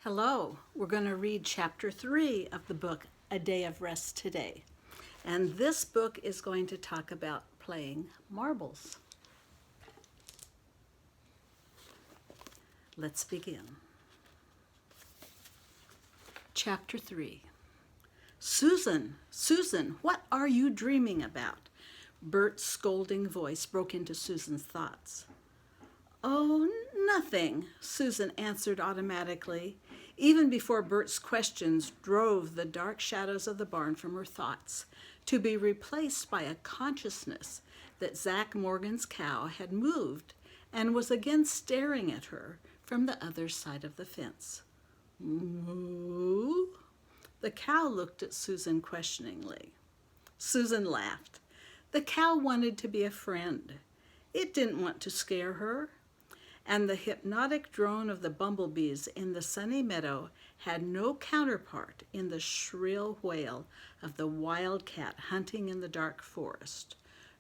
Hello, we're going to read chapter 3 of the book, A Day of Rest Today. And this book is going to talk about playing marbles. Let's begin. Chapter 3. Susan, Susan, what are you dreaming about? Bert's scolding voice broke into Susan's thoughts. Oh, nothing, Susan answered automatically, even before Bert's questions drove the dark shadows of the barn from her thoughts, to be replaced by a consciousness that Zach Morgan's cow had moved and was again staring at her from the other side of the fence. Moo? The cow looked at Susan questioningly. Susan laughed. The cow wanted to be a friend. It didn't want to scare her. And the hypnotic drone of the bumblebees in the sunny meadow had no counterpart in the shrill wail of the wildcat hunting in the dark forest,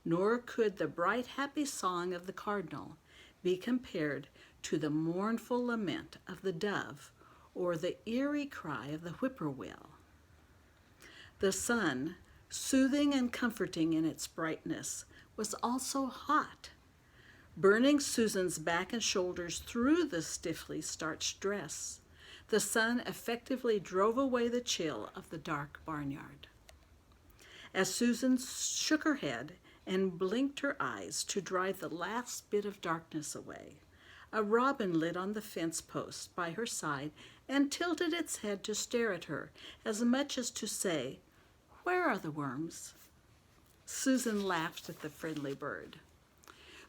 nor could the bright, happy song of the cardinal be compared to the mournful lament of the dove or the eerie cry of the whippoorwill. The sun, soothing and comforting in its brightness, was also hot, burning Susan's back and shoulders through the stiffly starched dress. The sun effectively drove away the chill of the dark barnyard. As Susan shook her head and blinked her eyes to drive the last bit of darkness away, a robin lit on the fence post by her side and tilted its head to stare at her, as much as to say, "Where are the worms?" Susan laughed at the friendly bird.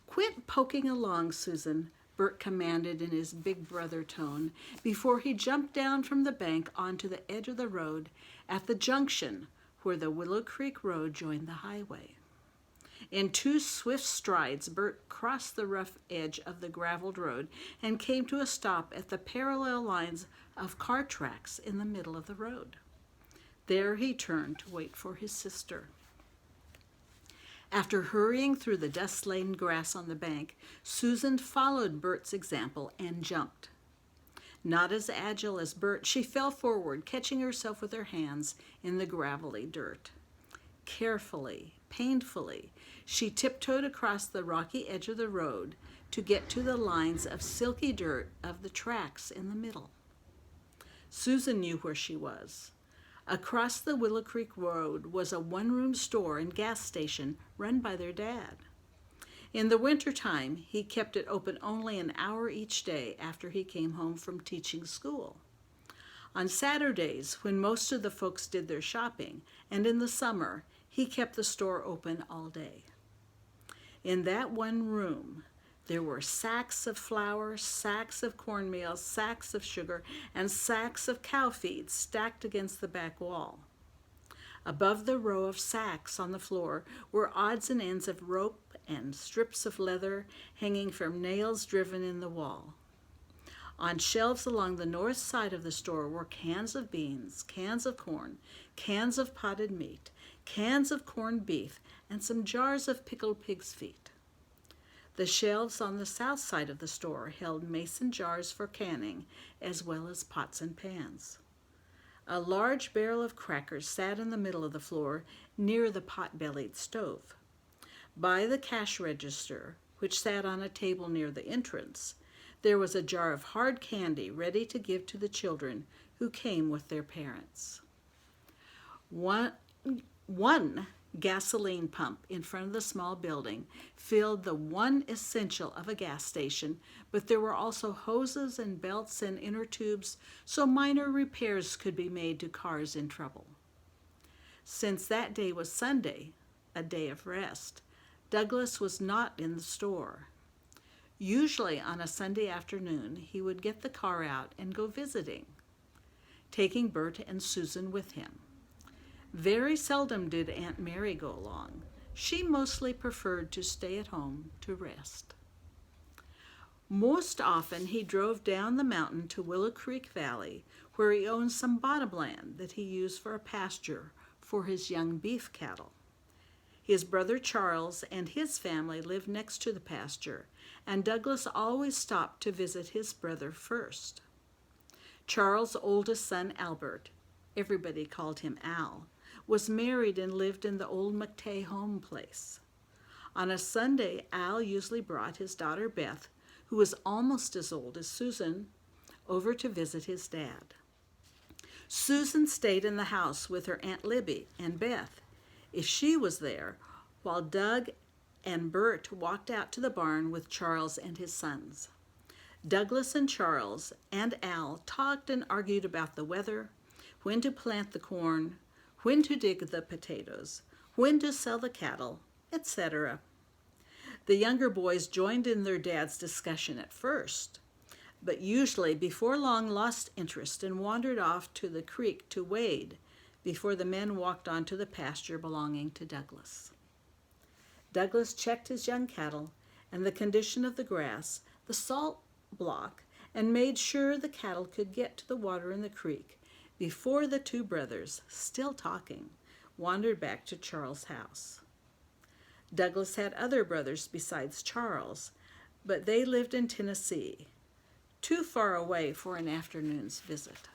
"Quit poking along, Susan," Bert commanded in his big brother tone before he jumped down from the bank onto the edge of the road at the junction where the Willow Creek Road joined the highway. In 2 swift strides, Bert crossed the rough edge of the graveled road and came to a stop at the parallel lines of car tracks in the middle of the road. There he turned to wait for his sister. After hurrying through the dust-laden grass on the bank, Susan followed Bert's example and jumped. Not as agile as Bert, she fell forward, catching herself with her hands in the gravelly dirt. Carefully, painfully, she tiptoed across the rocky edge of the road to get to the lines of silky dirt of the tracks in the middle. Susan knew where she was. Across the Willow Creek Road was a one-room store and gas station run by their dad. In the wintertime, he kept it open only an hour each day after he came home from teaching school. On Saturdays, when most of the folks did their shopping, and in the summer, he kept the store open all day. In that one room, there were sacks of flour, sacks of cornmeal, sacks of sugar, and sacks of cow feed stacked against the back wall. Above the row of sacks on the floor were odds and ends of rope and strips of leather hanging from nails driven in the wall. On shelves along the north side of the store were cans of beans, cans of corn, cans of potted meat, cans of corned beef, and some jars of pickled pig's feet. The shelves on the south side of the store held mason jars for canning, as well as pots and pans. A large barrel of crackers sat in the middle of the floor near the pot-bellied stove. By the cash register, which sat on a table near the entrance, there was a jar of hard candy ready to give to the children who came with their parents. One gasoline pump in front of the small building filled the one essential of a gas station, but there were also hoses and belts and inner tubes so minor repairs could be made to cars in trouble. Since that day was Sunday, a day of rest, Douglas was not in the store. Usually on a Sunday afternoon, he would get the car out and go visiting, taking Bert and Susan with him. Very seldom did Aunt Mary go along. She mostly preferred to stay at home to rest. Most often he drove down the mountain to Willow Creek Valley, where he owned some bottomland that he used for a pasture for his young beef cattle. His brother Charles and his family lived next to the pasture, and Douglas always stopped to visit his brother first. Charles' oldest son, Albert, everybody called him Al, was married and lived in the old McTay home place. On a Sunday, Al usually brought his daughter Beth, who was almost as old as Susan, over to visit his dad. Susan stayed in the house with her Aunt Libby and Beth, if she was there, while Doug and Bert walked out to the barn with Charles and his sons. Douglas and Charles and Al talked and argued about the weather, when to plant the corn, when to dig the potatoes, when to sell the cattle, etc. The younger boys joined in their dad's discussion at first, but usually before long lost interest and wandered off to the creek to wade before the men walked onto the pasture belonging to Douglas. Douglas checked his young cattle and the condition of the grass, the salt block, and made sure the cattle could get to the water in the creek before the two brothers, still talking, wandered back to Charles' house. Douglas had other brothers besides Charles, but they lived in Tennessee, too far away for an afternoon's visit.